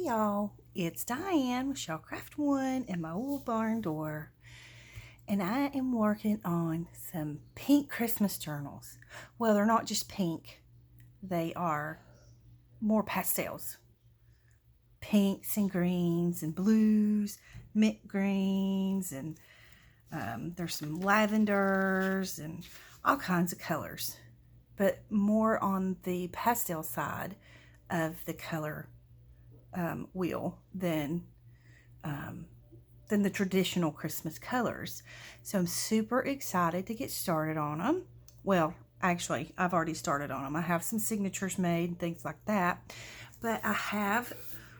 y'all, it's Diane with Shellcraft One and my old barn door, and I am working on some pink Christmas journals. Well, they're not just pink, they are more pastels, pinks and greens and blues, mint greens, and there's some lavenders and all kinds of colors, but more on the pastel side of the color wheel than the traditional Christmas colors. So I'm super excited to get started on them. Well, actually, I've already started on them. I have some signatures made and things like that. But I have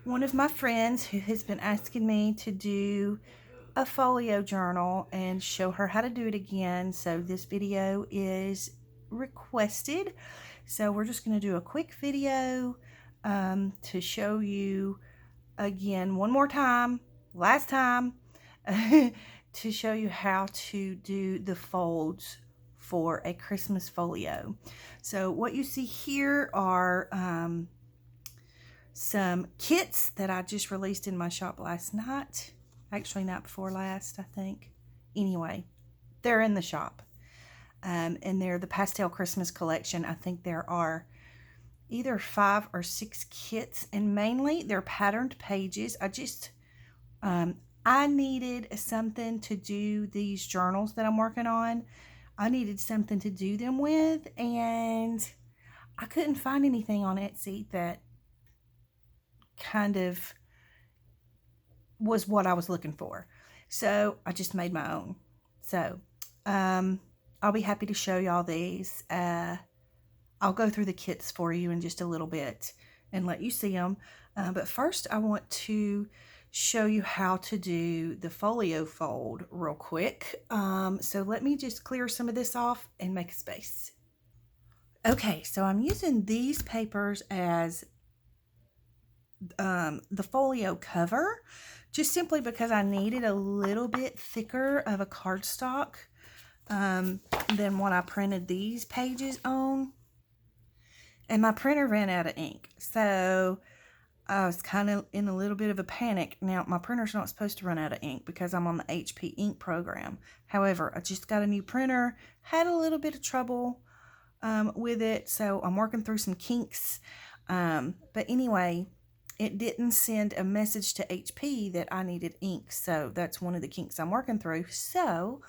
one of my friends who has been asking me to do a folio journal and show her how to do it again. So this video is requested. So we're just going to do a quick video to show you again one more time, last time, to show you how to do the folds for a Christmas folio. So what you see here are some kits that I just released in my shop last night. Actually, night before last, I think. Anyway, they're in the shop. And they're the Pastel Christmas collection. I think there are either 5 or 6 kits, and mainly they're patterned pages. I needed something to do these journals that I'm working on. I needed something to do them with, and I couldn't find anything on Etsy that kind of was what I was looking for. So I just made my own. So I'll be happy to show y'all these. I'll go through the kits for you in just a little bit and let you see them. But first I want to show you how to do the folio fold real quick. So let me just clear some of this off and make a space. Okay, so I'm using these papers as the folio cover, just simply because I needed a little bit thicker of a cardstock than what I printed these pages on. And my printer ran out of ink, so I was kind of in a little bit of a panic. Now, my printer's not supposed to run out of ink because I'm on the HP ink program. However, I just got a new printer, had a little bit of trouble with it, so I'm working through some kinks. But anyway, it didn't send a message to HP that I needed ink, so that's one of the kinks I'm working through. So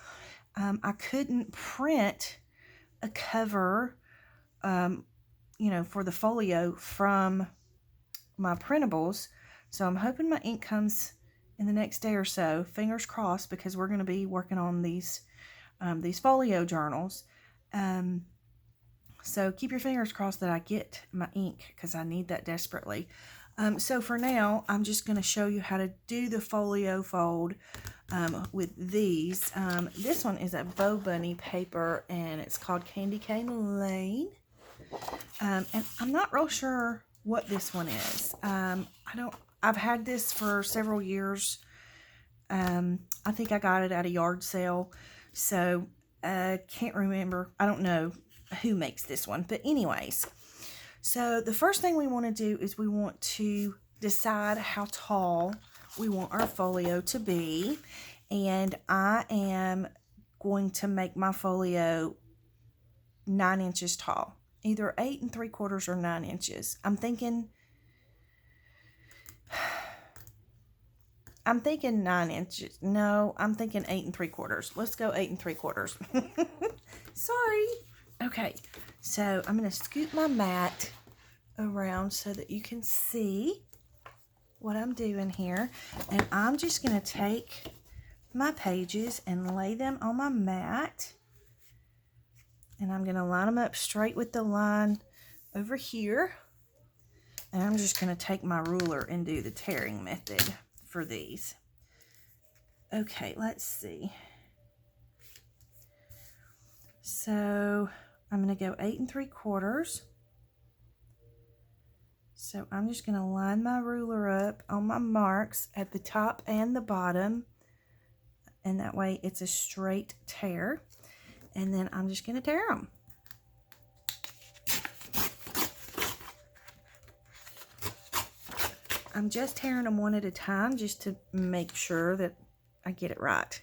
I couldn't print a cover for the folio from my printables. So I'm hoping my ink comes in the next day or so. Fingers crossed, because we're going to be working on these folio journals. So keep your fingers crossed that I get my ink, because I need that desperately. So for now, I'm just going to show you how to do the folio fold with these. This one is a Bow Bunny paper, and it's called Candy Cane Lane. And I'm not real sure what this one is. I've had this for several years. I think I got it at a yard sale, so I can't remember. I don't know who makes this one, but anyways, so the first thing we want to do is we want to decide how tall we want our folio to be, and I am going to make my folio 9 inches tall. Either 8 3/4 or 9 inches. I'm thinking 9 inches. No, I'm thinking 8 3/4. Let's go 8 3/4. Sorry. Okay, so I'm going to scoot my mat around so that you can see what I'm doing here. And I'm just going to take my pages and lay them on my mat. And I'm going to line them up straight with the line over here. And I'm just going to take my ruler and do the tearing method for these. Okay, let's see. So I'm going to go 8 3/4. So I'm just going to line my ruler up on my marks at the top and the bottom. And that way it's a straight tear. And then I'm just going to tear them. I'm just tearing them one at a time just to make sure that I get it right.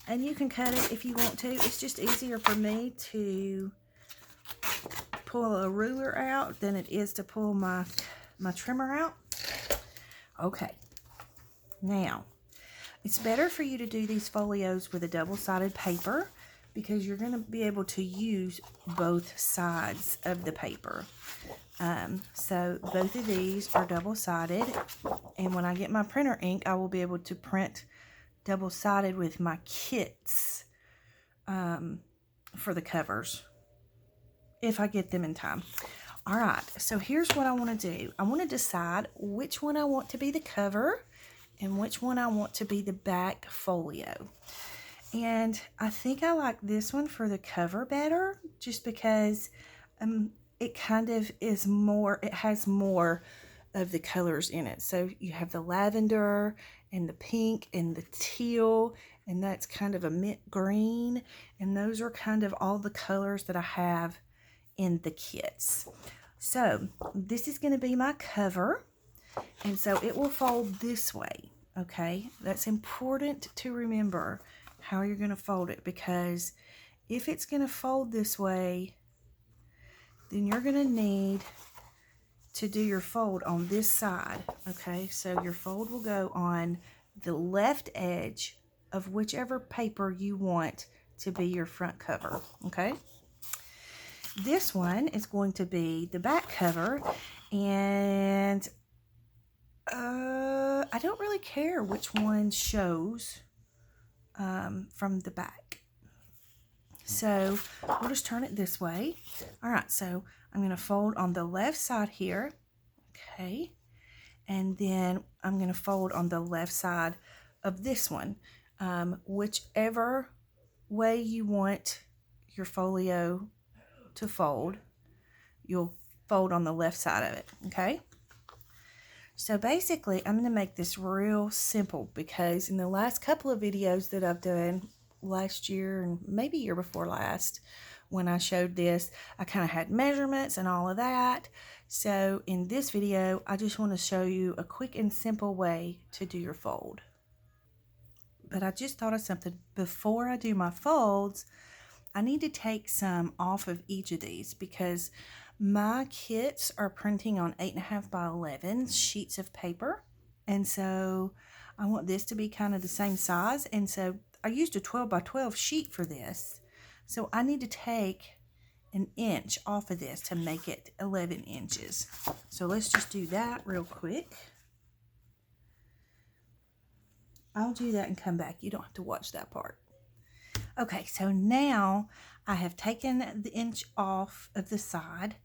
And you can cut it if you want to. It's just easier for me to pull a ruler out than it is to pull my trimmer out. Okay. Now, it's better for you to do these folios with a double-sided paper because you're going to be able to use both sides of the paper. So both of these are double-sided, and when I get my printer ink, I will be able to print double-sided with my kits for the covers, if I get them in time. All right, so here's what I want to do. I want to decide which one I want to be the cover and which one I want to be the back folio. And I think I like this one for the cover better, just because it kind of is more, it has more of the colors in it. So you have the lavender and the pink and the teal, and that's kind of a mint green, and those are kind of all the colors that I have in the kits. So this is going to be my cover, and so it will fold this way. Okay, that's important to remember how you're going to fold it, because if it's going to fold this way, then you're going to need to do your fold on this side. Okay, so your fold will go on the left edge of whichever paper you want to be your front cover. Okay, this one is going to be the back cover, and I don't really care which one shows from the back. So we'll just turn it this way. All right, so I'm going to fold on the left side here. Okay, and then I'm going to fold on the left side of this one. Whichever way you want your folio to fold, you'll fold on the left side of it. Okay, so basically I'm going to make this real simple, because in the last couple of videos that I've done last year and maybe year before last, when I showed this, I kind of had measurements and all of that. So in this video, I just want to show you a quick and simple way to do your fold. But I just thought of something. Before I do my folds, I need to take some off of each of these, because my kits are printing on 8.5 by 11 sheets of paper. And so I want this to be kind of the same size. And so I used a 12 by 12 sheet for this. So I need to take an inch off of this to make it 11 inches. So let's just do that real quick. I'll do that and come back. You don't have to watch that part. Okay, so now I have taken the inch off of the side,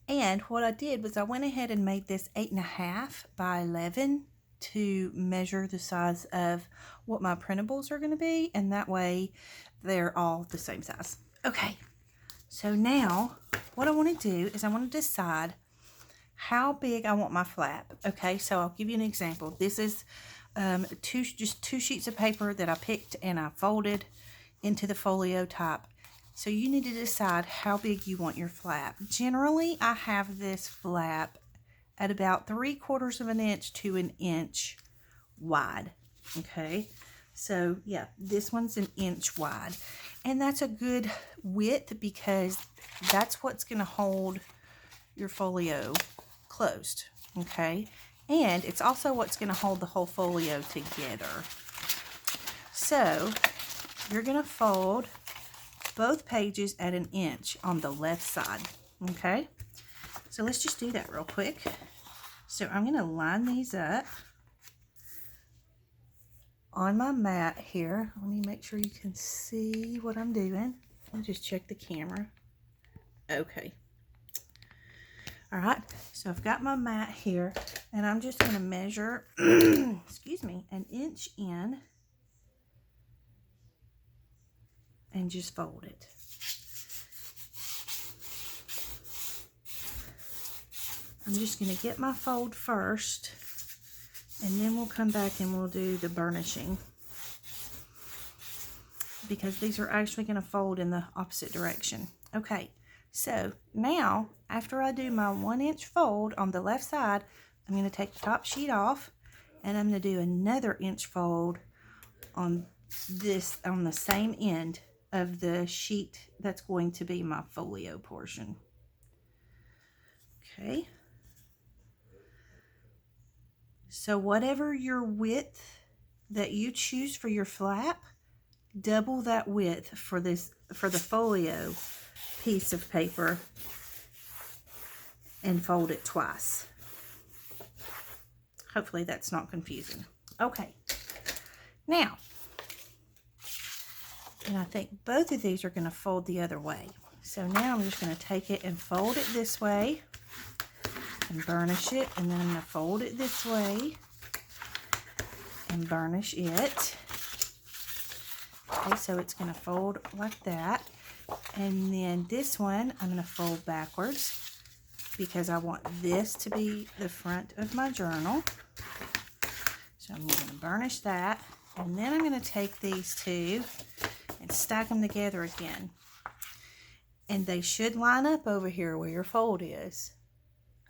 and what I did was I went ahead and made this 8.5 by 11 to measure the size of what my printables are going to be, and that way they're all the same size. Okay, so now what I want to do is I want to decide how big I want my flap. Okay, so I'll give you an example. This is just two sheets of paper that I picked and I folded into the folio type. So you need to decide how big you want your flap. Generally, I have this flap at about 3/4 of an inch to an inch wide. Okay, so yeah, this one's an inch wide, and that's a good width because that's what's going to hold your folio closed. Okay, and it's also what's going to hold the whole folio together. So you're going to fold both pages at an inch on the left side. Okay, so let's just do that real quick. So I'm going to line these up on my mat here. Let me make sure you can see what I'm doing. Let me just check the camera. Okay. All right, so I've got my mat here, and I'm just going to measure, excuse me, an inch in and just fold it. I'm just going to get my fold first, and then we'll come back and we'll do the burnishing, because these are actually going to fold in the opposite direction. Okay, So now, after I do my 1-inch fold on the left side, I'm going to take the top sheet off, and I'm going to do another inch fold on this, on the same end of the sheet that's going to be my folio portion. Okay. So whatever your width that you choose for your flap, double that width for this, for the folio piece of paper, and fold it twice. Hopefully that's not confusing. Okay. Now, and I think both of these are going to fold the other way. So now I'm just going to take it and fold it this way and burnish it, and then I'm going to fold it this way and burnish it. Okay, so it's going to fold like that. And then this one I'm going to fold backwards because I want this to be the front of my journal. So I'm going to burnish that, and then I'm going to take these two and stack them together again. And they should line up over here where your fold is.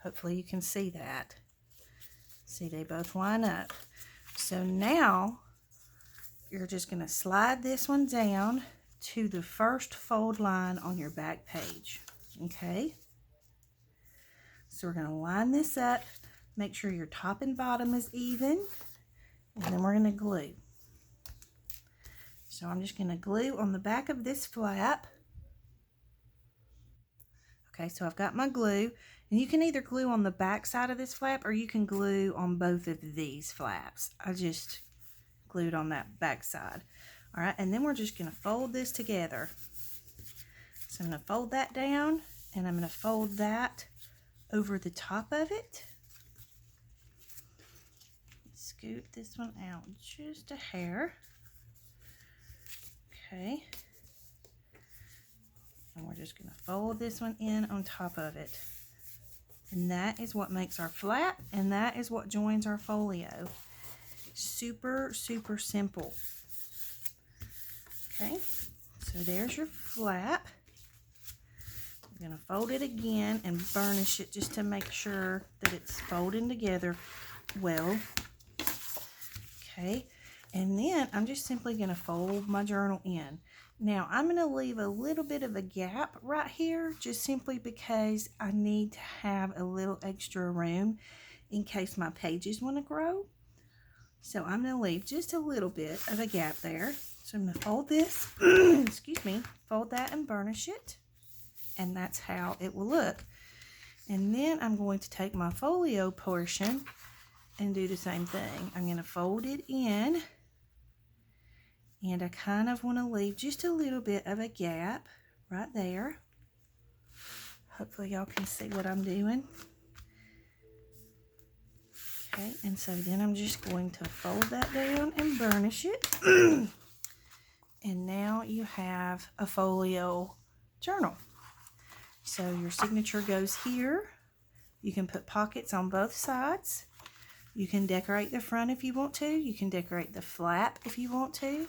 Hopefully you can see that. See, they both line up. So now you're just going to slide this one down to the first fold line on your back page. Okay? So we're going to line this up. Make sure your top and bottom is even. And then we're going to glue. So I'm just going to glue on the back of this flap. Okay, so I've got my glue. And you can either glue on the back side of this flap, or you can glue on both of these flaps. I just glued on that back side. All right, and then we're just going to fold this together. So I'm going to fold that down, and I'm going to fold that over the top of it. Scoot this one out just a hair. Okay. And we're just going to fold this one in on top of it. And that is what makes our flap, and that is what joins our folio. Super, super simple. Okay, so there's your flap. I'm going to fold it again and burnish it just to make sure that it's folding together well. Okay, and then I'm just simply going to fold my journal in. Now I'm going to leave a little bit of a gap right here, just simply because I need to have a little extra room in case my pages want to grow. So I'm going to leave just a little bit of a gap there. So I'm going to fold this, excuse me, fold that and burnish it. And that's how it will look. And then I'm going to take my folio portion and do the same thing. I'm going to fold it in. And I kind of want to leave just a little bit of a gap right there. Hopefully y'all can see what I'm doing. Okay, and so then I'm just going to fold that down and burnish it. And now you have a folio journal. So your signature goes here. You can put pockets on both sides. You can decorate the front if you want to. You can decorate the flap if you want to.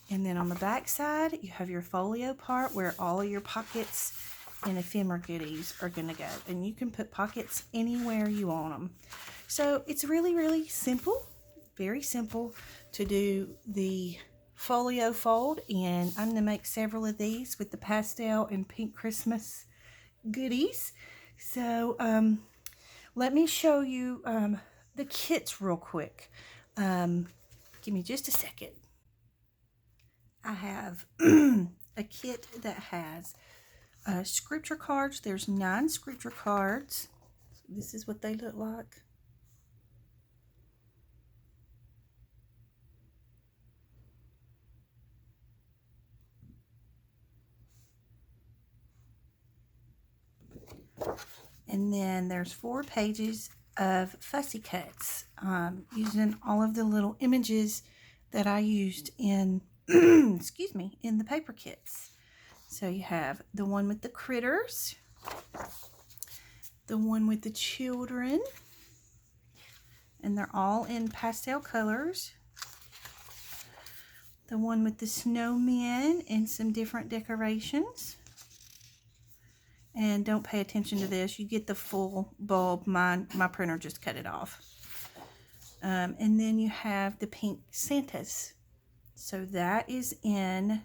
And then on the back side, you have your folio part where all of your pockets and ephemera goodies are going to go. And you can put pockets anywhere you want them. So it's really, really simple, very simple to do the folio fold. And I'm going to make several of these with the pastel and pink Christmas goodies. So let me show you the kits real quick. Give me just a second. I have a kit that has scripture cards. There's 9 scripture cards. This is what they look like. And then there's 4 pages of fussy cuts, using all of the little images that I used in excuse me, in the paper kits. So you have the one with the critters, the one with the children, and they're all in pastel colors, the one with the snowmen and some different decorations, And don't pay attention to this. You get the full bulb. My printer just cut it off. And then you have the pink Santas. So that is in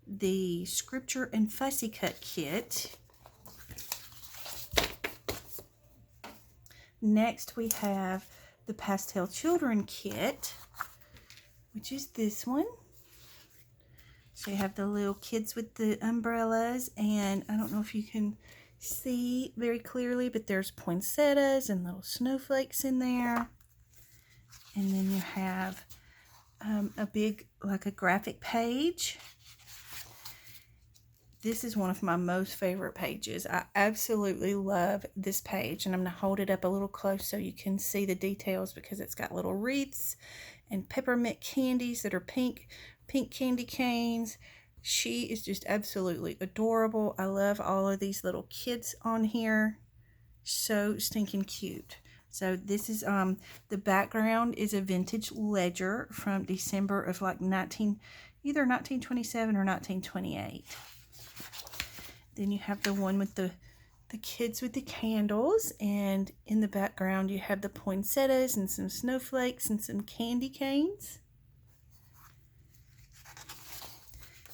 the Scripture and Fussy Cut kit. Next we have the Pastel Children kit, which is this one. So you have the little kids with the umbrellas, and I don't know if you can see very clearly, but there's poinsettias and little snowflakes in there. And then you have a big, like a graphic page. This is one of my most favorite pages. I absolutely love this page, and I'm going to hold it up a little close so you can see the details, because it's got little wreaths and peppermint candies that are pink candy canes. She is just absolutely adorable. I love all of these little kids on here. So stinking cute. So this is the background is a vintage ledger from December of like either 1927 or 1928. Then you have the one with the kids with the candles, and in the background you have the poinsettias and some snowflakes and some candy canes.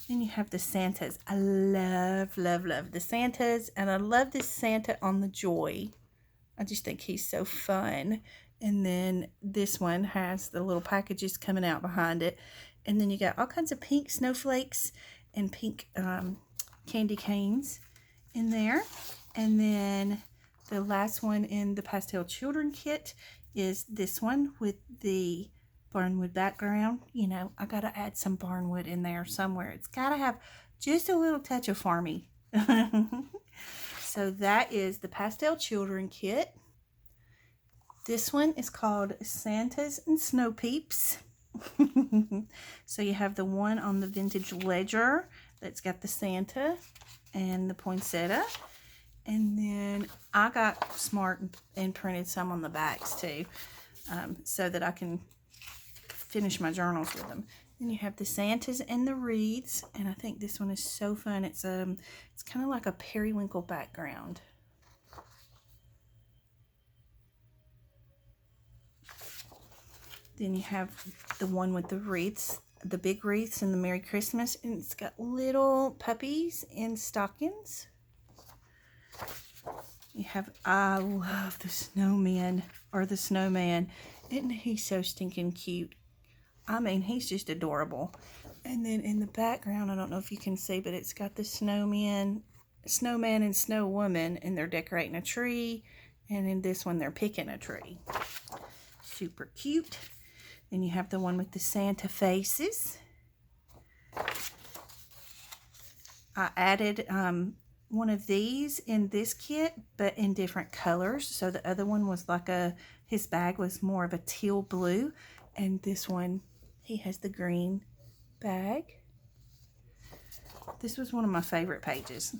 Then you have the Santas. I love the Santas, and I love this Santa on the Joy. I just think he's so fun. And then this one has the little packages coming out behind it. And then you got all kinds of pink snowflakes and pink candy canes in there. And then the last one in the Pastel Children kit is this one with the barnwood background. You know, I gotta add some barnwood in there somewhere. It's gotta have just a little touch of farmy. So that is the Pastel Children kit. This one is called Santas and SnowPeeps. So you have the one on the vintage ledger that's got the Santa and the poinsettia. And then I got smart and printed some on the backs too, so that I can finish my journals with them. Then you have the Santas and the wreaths, and I think this one is so fun. It's kind of like a periwinkle background. Then you have the one with the wreaths, the big wreaths and the Merry Christmas, and it's got little puppies in stockings. You have, I love the snowman, or the snowman. Isn't he so stinking cute? I mean, he's just adorable. And then in the background, I don't know if you can see, but it's got the snowman and snow woman, and they're decorating a tree. And in this one, they're picking a tree. Super cute. Then you have the one with the Santa faces. I added one of these in this kit, but in different colors. So the other one was like his bag was more of a teal blue, and this one, he has the green bag. This was one of my favorite pages,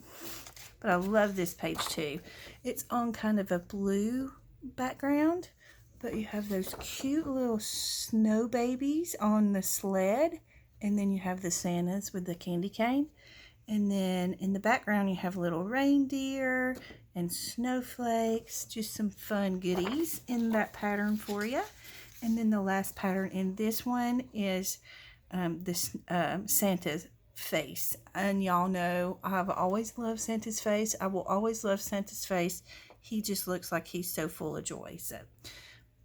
but I love this page too. It's on kind of a blue background, but you have those cute little snow babies on the sled, and then you have the Santas with the candy cane. And then in the background, you have little reindeer and snowflakes, just some fun goodies in that pattern for you. And then the last pattern in this one is this Santa's face. And y'all know I've always loved Santa's face. I will always love Santa's face. He just looks like he's so full of joy. So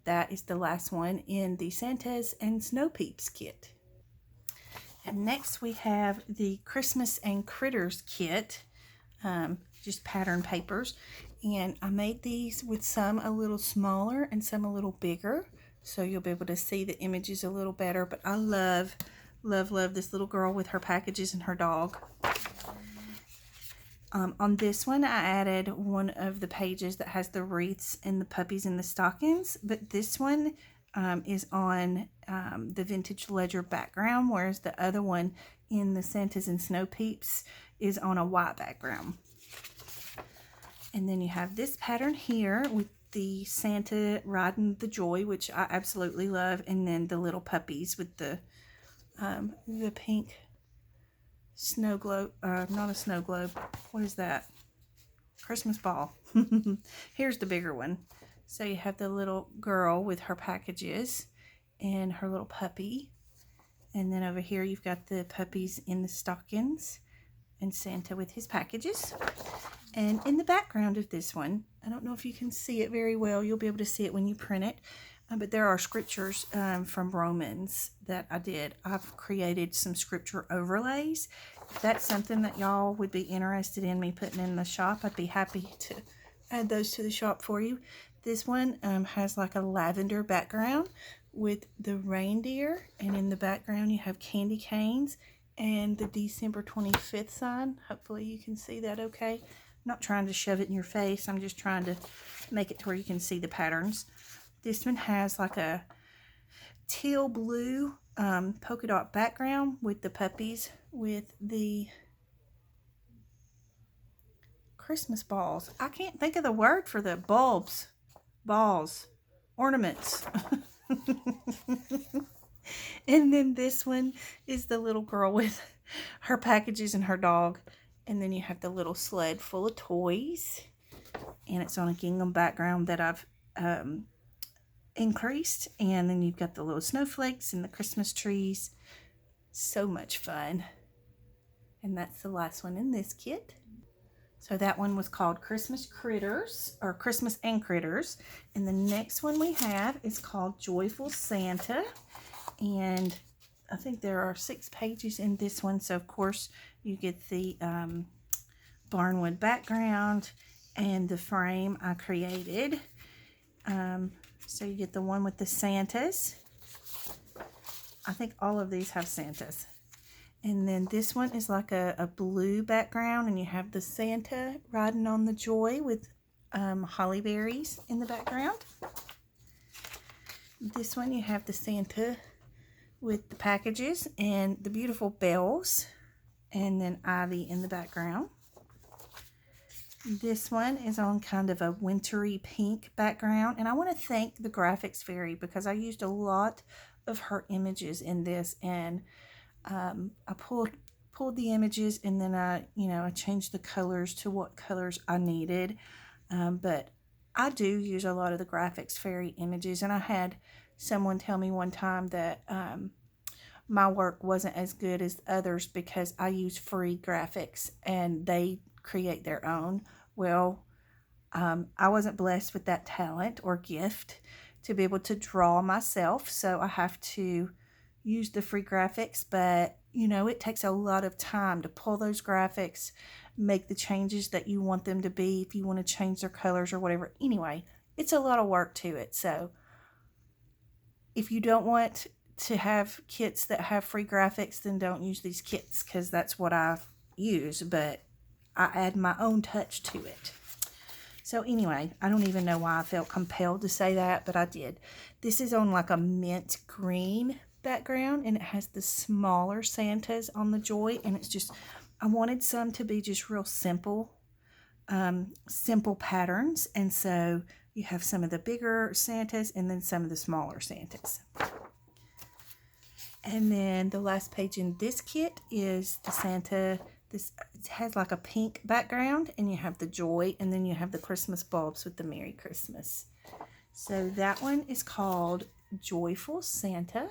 that is the last one in the Santas and SnowPeeps kit. And next we have the Christmas and Critters kit, just pattern papers. And I made these with some a little smaller and some a little bigger, so you'll be able to see the images a little better. But I love this little girl with her packages and her dog. On this one, I added one of the pages that has the wreaths and the puppies and the stockings, but this one is on the vintage ledger background, whereas the other one in the Santas and SnowPeeps is on a white background. And then you have this pattern here with the Santa riding the Joy, which I absolutely love, and then the little puppies with the pink snow globe, not a snow globe, what is that? Christmas ball. Here's the bigger one. So you have the little girl with her packages and her little puppy. And then over here you've got the puppies in the stockings and Santa with his packages. And in the background of this one, I don't know if you can see it very well. You'll be able to see it when you print it. But there are scriptures from Romans that I did. I've created some scripture overlays. If that's something that y'all would be interested in me putting in the shop, I'd be happy to add those to the shop for you. This one has like a lavender background with the reindeer, and in the background you have candy canes and the December 25th sign. Hopefully you can see that okay. I'm not trying to shove it in your face. I'm just trying to make it to where you can see the patterns. This one has like a teal blue polka dot background with the puppies with the Christmas balls. I can't think of the word for the bulbs, balls, ornaments. And then this one is the little girl with her packages and her dog. And then you have the little sled full of toys. And it's on a gingham background that I've increased. And then you've got the little snowflakes and the Christmas trees. So much fun. And that's the last one in this kit. So that one was called Christmas Critters, or Christmas and Critters. And the next one we have is called Joyful Santa. And I think there are 6 pages in this one. So of course you get the barnwood background and the frame I created. So you get the one with the Santas. I think all of these have Santas. And then this one is like a blue background, and you have the Santa riding on the joy with holly berries in the background. This one you have the Santa with the packages and the beautiful bells, and then ivy in the background. This one is on kind of a wintry pink background, and I want to thank the graphics fairy because I used a lot of her images in this, and I pulled the images, and then I changed the colors to what colors I needed. But I do use a lot of the graphics fairy images, and I had someone tell me one time that my work wasn't as good as others because I use free graphics and they create their own. Well, I wasn't blessed with that talent or gift to be able to draw myself, so I have to use the free graphics. But it takes a lot of time to pull those graphics, make the changes that you want them to be, if you want to change their colors or whatever. Anyway, it's a lot of work to it. So if you don't want to have kits that have free graphics, then don't use these kits, because that's what I use, but I add my own touch to it. So anyway, I don't even know why I felt compelled to say that, but I did. This is on like a mint green background, and it has the smaller Santas on the joy, and it's just, I wanted some to be just real simple patterns, and so you have some of the bigger Santas and then some of the smaller Santas. And then the last page in this kit is the Santa. It has like a pink background, and you have the joy, and then you have the Christmas bulbs with the Merry Christmas. So that one is called Joyful Santa.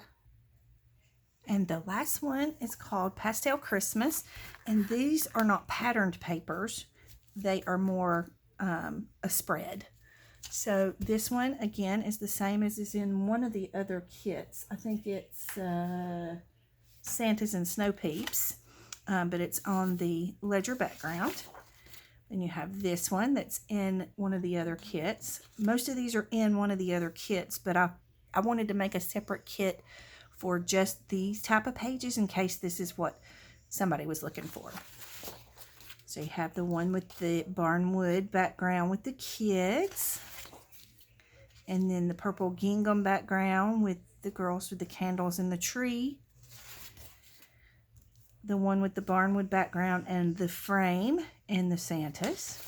And the last one is called Pastel Christmas. And these are not patterned papers. They are more a spread. So this one, again, is the same as is in one of the other kits. I think it's Santas and SnowPeeps, but it's on the ledger background. Then you have this one that's in one of the other kits. Most of these are in one of the other kits, but I wanted to make a separate kit for just these type of pages in case this is what somebody was looking for. So you have the one with the barnwood background with the kids. And then the purple gingham background with the girls with the candles in the tree. The one with the barnwood background and the frame and the Santas.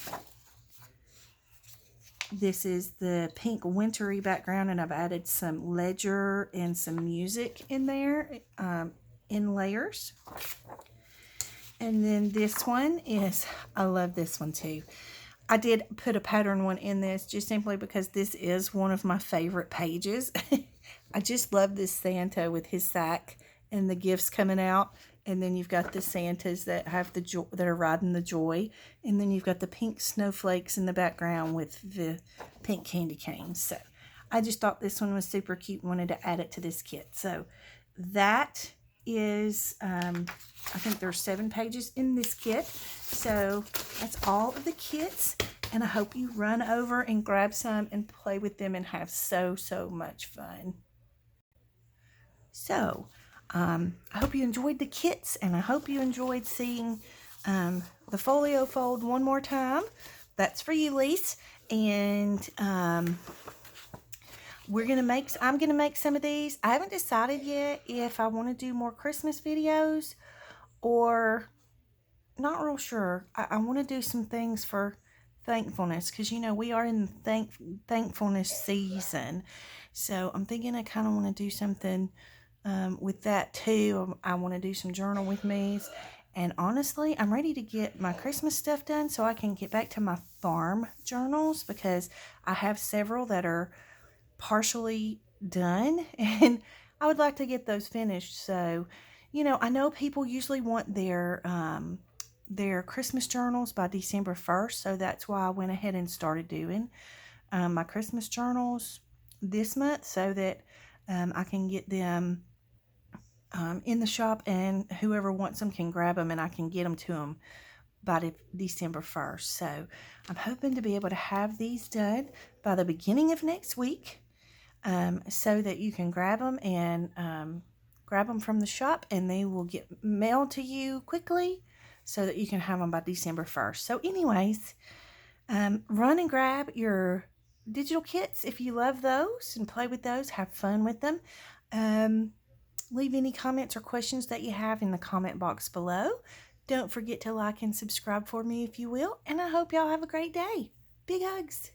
This is the pink wintry background, and I've added some ledger and some music in there in layers. And then this one is, I love this one too. I did put a pattern one in this just simply because this is one of my favorite pages. I just love this Santa with his sack and the gifts coming out. And then you've got the Santas that have the joy, that are riding the joy. And then you've got the pink snowflakes in the background with the pink candy canes. So I just thought this one was super cute and wanted to add it to this kit. So that is, I think there's 7 pages in this kit. So that's all of the kits. And I hope you run over and grab some and play with them and have so much fun. So, I hope you enjoyed the kits, and I hope you enjoyed seeing the folio fold one more time. That's for you, Lise. And I'm gonna make some of these. I haven't decided yet if I want to do more Christmas videos or not real sure. I want to do some things for thankfulness, because you know we are in thankfulness season. So I'm thinking I kind of want to do something with that too. I want to do some journal with me's, and honestly I'm ready to get my Christmas stuff done so I can get back to my farm journals, because I have several that are partially done and I would like to get those finished. So you know, I know people usually want their Christmas journals by December 1st, so that's why I went ahead and started doing my Christmas journals this month, so that I can get them in the shop, and whoever wants them can grab them and I can get them to them by December 1st. So I'm hoping to be able to have these done by the beginning of next week, so that you can grab them and grab them from the shop, and they will get mailed to you quickly so that you can have them by December 1st. So anyways, run and grab your digital kits if you love those and play with those. Have fun with them. Leave any comments or questions that you have in the comment box below. Don't forget to like and subscribe for me if you will. And I hope y'all have a great day. Big hugs.